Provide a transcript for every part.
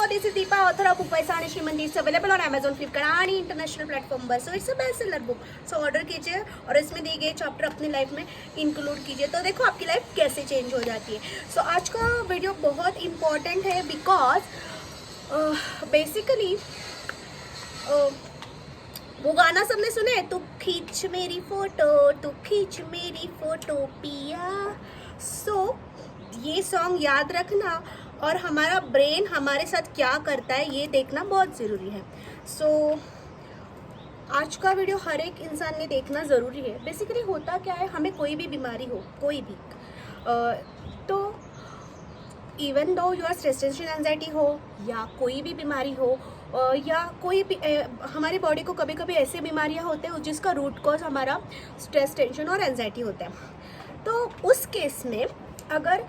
this is Deepa, author of book by Sahani Shrimanti. It's available on Amazon, Flipkart and international platform पर. So it's a best seller book. So order कीजिए और इसमें दिए गए chapter अपनी life में include कीजिए, तो देखो आपकी लाइफ कैसे चेंज हो जाती है. So आज का वीडियो बहुत इम्पॉर्टेंट है बिकॉज बेसिकली वो गाना सबने सुने, तू खींच मेरी फोटो, तू खींच मेरी फोटो पिया. सो ये सॉन्ग याद रखना और हमारा ब्रेन हमारे साथ क्या करता है ये देखना बहुत ज़रूरी है. सो आज का वीडियो हर एक इंसान ने देखना ज़रूरी है. बेसिकली होता क्या है, हमें कोई भी बीमारी हो, कोई भी तो even though you are stress tension anxiety हो या कोई भी बीमारी हो या कोई भी हमारी बॉडी को कभी कभी ऐसे बीमारियां होते हैं जिसका रूट कॉज हमारा स्ट्रेस टेंशन और एंजाइटी होता है. तो उस केस में अगर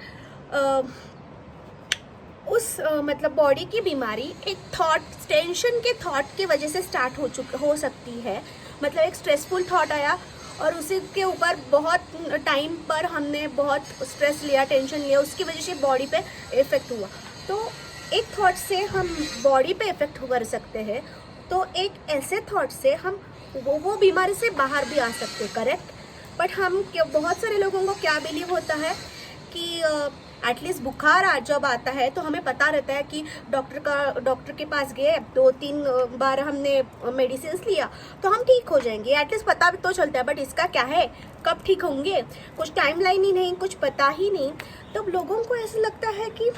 मतलब बॉडी की बीमारी एक थॉट, टेंशन के थॉट की वजह से स्टार्ट हो सकती है. मतलब एक स्ट्रेसफुल थॉट आया और उसी के ऊपर बहुत टाइम पर हमने बहुत स्ट्रेस लिया, टेंशन लिया, उसकी वजह से बॉडी पे इफ़ेक्ट हुआ. तो एक थॉट से हम बॉडी पे इफ़ेक्ट कर सकते हैं, तो एक ऐसे थॉट से हम वो बीमारी से बाहर भी आ सकते हैं. करेक्ट. बट हम बहुत सारे लोगों को क्या बिलीव होता है कि एटलीस्ट बुखार जब आता है तो हमें पता रहता है कि डॉक्टर के पास गए, 2-3 बार हमने मेडिसिन लिया तो हम ठीक हो जाएंगे, एटलीस्ट पता भी तो चलता है. बट इसका क्या है, कब ठीक होंगे, कुछ टाइम लाइन ही नहीं, कुछ पता ही नहीं. तो लोगों को ऐसा लगता है कि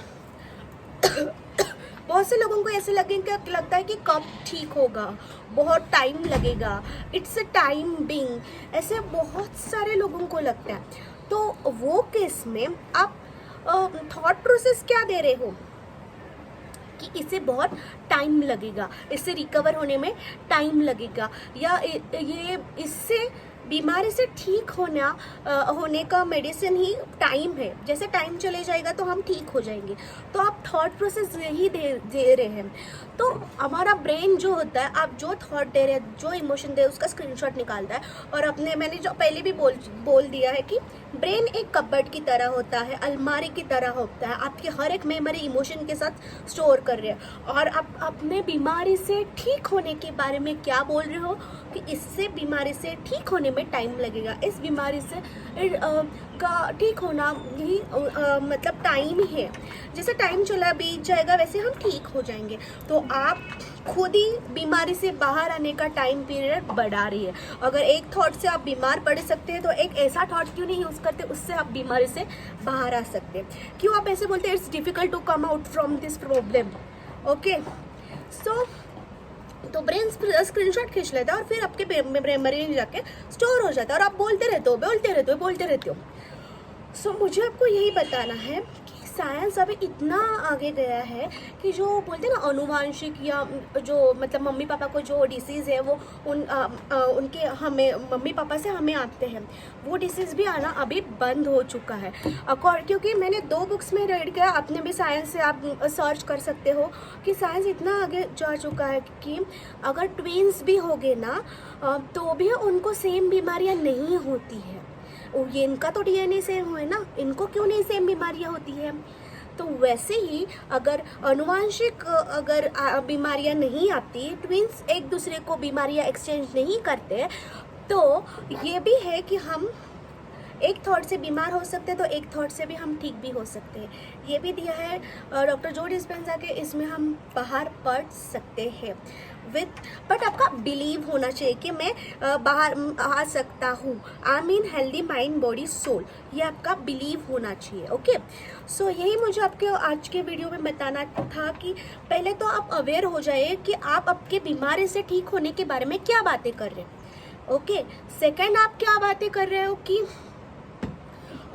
बहुत से लोगों को ऐसे लगता है कि कब ठीक होगा, बहुत टाइम लगेगा, इट्स अ टाइम बिंग, ऐसे बहुत सारे लोगों को लगता है. तो वो केस में आप थॉट प्रोसेस क्या दे रहे हो कि इसे बहुत टाइम लगेगा, इससे रिकवर होने में टाइम लगेगा, या ये इससे बीमारी से ठीक होने का मेडिसिन ही टाइम है, जैसे टाइम चले जाएगा तो हम ठीक हो जाएंगे. तो आप थॉट प्रोसेस यही दे रहे हैं. तो हमारा ब्रेन जो होता है, आप जो थॉट दे रहे हैं, जो इमोशन दे रहे हैं, उसका स्क्रीनशॉट निकालता है और मैंने जो पहले भी बोल दिया है कि ब्रेन एक कबर्ड की तरह होता है, अलमारी की तरह होता है. आपकी हर एक मेमोरी इमोशन के साथ स्टोर कर रहे हैं और आप अपने बीमारी से ठीक होने के बारे में क्या बोल रहे हो कि इससे बीमारी से ठीक होने में टाइम लगेगा, इस बीमारी से का ठीक होना ही मतलब टाइम ही है, जैसे टाइम चला बीत जाएगा वैसे हम ठीक हो जाएंगे. तो आप खुद ही बीमारी से बाहर आने का टाइम पीरियड बढ़ा रही है. अगर एक थॉट से आप बीमार पड़ सकते हैं तो एक ऐसा थॉट क्यों नहीं यूज़ करते, उससे आप बीमारी से बाहर आ सकते हैं. क्यों आप ऐसे बोलते हैं, it's difficult to come out from this problem. Okay. So तो ब्रेन स्क्रीनशॉट खींच लेता है और फिर आपके मेमोरी में जाके स्टोर हो जाता है और आप बोलते रहते हो. सो मुझे आपको यही बताना है कि साइंस अभी इतना आगे गया है कि जो बोलते हैं ना अनुवांशिक, या जो मतलब मम्मी पापा को जो डिसीज़ है वो उनके हमें मम्मी पापा से हमें आते हैं, वो डिसीज़ भी आना अभी बंद हो चुका है. क्योंकि मैंने 2 बुक्स में रेड किया, आपने भी साइंस से आप सर्च कर सकते हो कि साइंस इतना आगे जा चुका है कि अगर ट्विन्स भी होंगे ना तो भी उनको सेम बीमारियाँ नहीं होती है. ये इनका तो डीएनए सेम है ना, इनको क्यों नहीं सेम बीमारियां होती है. तो वैसे ही अगर अनुवांशिक अगर बीमारियां नहीं आती, ट्विन्स एक दूसरे को बीमारियां एक्सचेंज नहीं करते, तो ये भी है कि हम एक थॉट से बीमार हो सकते हैं तो एक थॉट से भी हम ठीक भी हो सकते हैं. ये भी दिया है डॉक्टर जो डिस्पेंजा के, इसमें हम बाहर पढ़ सकते हैं बट आपका बिलीव होना चाहिए कि मैं बाहर आ सकता हूँ. I mean healthy mind body soul, ये आपका बिलीव होना चाहिए. ओके. सो यही मुझे आपके आज के वीडियो में बताना था कि पहले तो आप अवेयर हो जाइए कि आप आपके बीमारी से ठीक होने के बारे में क्या बातें कर रहे हैं. ओके. सेकेंड, आप क्या बातें कर रहे हो कि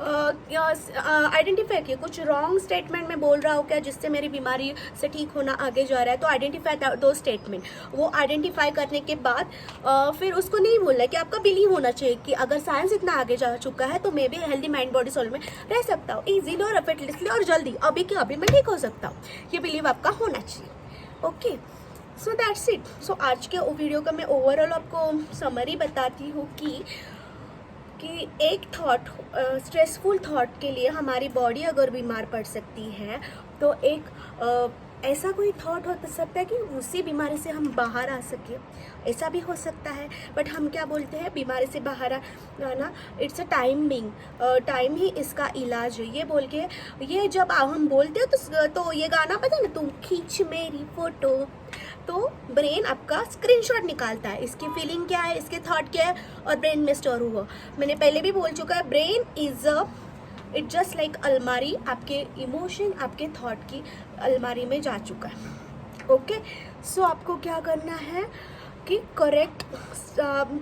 आइडेंटिफाई किए कुछ रॉन्ग स्टेटमेंट में बोल रहा हूँ क्या जिससे मेरी बीमारी से ठीक होना आगे जा रहा है. तो आइडेंटिफाई दो स्टेटमेंट, वो आइडेंटिफाई करने के बाद फिर उसको नहीं बोलना है कि आपका बिलीव होना चाहिए कि अगर साइंस इतना आगे जा चुका है तो मैं भी हेल्दी माइंड बॉडी सोल में रह सकता हूँ ईजिली और एफर्टलेसली और जल्दी, अभी के अभी मैं ठीक हो सकता हूँ. ये बिलीव आपका होना चाहिए. Okay. So that's it. So आज के वीडियो का मैं ओवरऑल आपको समरी बताती हूँ कि एक थॉट, स्ट्रेसफुल थॉट के लिए हमारी बॉडी अगर बीमार पड़ सकती है तो एक ऐसा कोई थॉट हो सकता है कि उसी बीमारी से हम बाहर आ सके, ऐसा भी हो सकता है। बट हम क्या बोलते हैं, बीमारी से बाहर आना it's a time being, time ही इसका इलाज है, ये बोल के ये जब हम बोलते हो तो ये गाना पता है ना, तुम खींच मेरी फोटो, तो ब्रेन आपका स्क्रीनशॉट निकालता है, इसकी फीलिंग क्या है, इसके थॉट क्या है, और ब्रेन में स्टोर हुआ। मैंने पहले भी बोल चुका है, brain is a it just like अलमारी, आपके इमोशन आपके थॉट की अलमारी में जा चुका है। ओके, सो आपको क्या करना है कि करेक्ट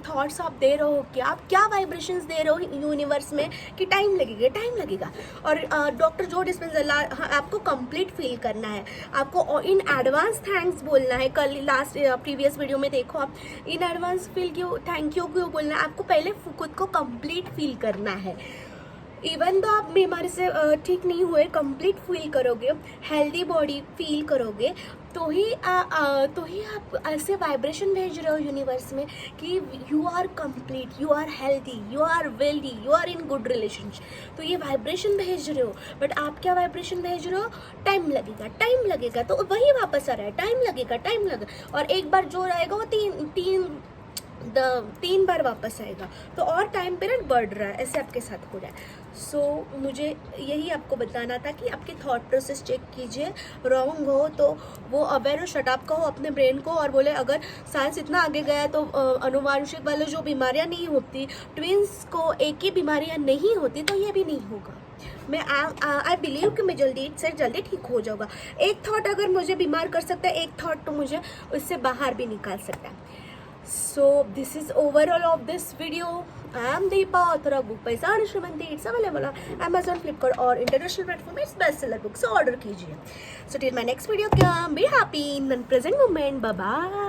थॉट्स आप दे रहे हो, कि आप क्या वाइब्रेशंस दे रहे हो यूनिवर्स में, कि टाइम लगेगा। और डॉक्टर जो डिस्पेंसर आपको कंप्लीट फील करना है, आपको इन एडवांस थैंक्स बोलना है। कल लास्ट प्रीवियस वीडियो में देखो आप, इन एडवांस फील क्यों, थैंक यू क्यों बोलना है, आपको पहले खुद को कंप्लीट फील करना है। इवन तो आप बीमारी से ठीक नहीं हुए, कंप्लीट फील करोगे, हेल्दी बॉडी फील करोगे, तो ही आप ऐसे वाइब्रेशन भेज रहे हो यूनिवर्स में कि you are complete, you are healthy, you are wealthy, you are in good relationship. तो ये वाइब्रेशन भेज रहे हो, बट आप क्या वाइब्रेशन भेज रहे हो, टाइम लगेगा, तो वही वापस आ रहा है, टाइम लगेगा, और एक बार जो रहेगा वो तीन बार वापस आएगा, तो और टाइम पीरियड बढ़ रहा है, ऐसे आपके साथ हो रहा है। सो मुझे यही आपको बताना था कि आपके थॉट प्रोसेस चेक कीजिए, रॉन्ग हो तो वो अवेयर हो, शट अप कहो अपने ब्रेन को, और बोले अगर साइंस इतना आगे गया है तो अनुवांशिक वाले जो बीमारियां नहीं होती, ट्विंस को एक ही बीमारियां नहीं होती, तो ये भी नहीं होगा। मैं आई बिलीव कि मैं जल्दी ठीक हो जाऊँगा। एक थॉट अगर मुझे बीमार कर सकता है, एक थॉट तो मुझे उससे बाहर भी निकाल सकता है। So this is overall of this video. I am Deepa, author of book Paisa and Shrimanti. It's available on Amazon, Flipkart और international platform. It's bestseller book. So order कीजिए. So till my next video, be happy in the present moment. Bye bye.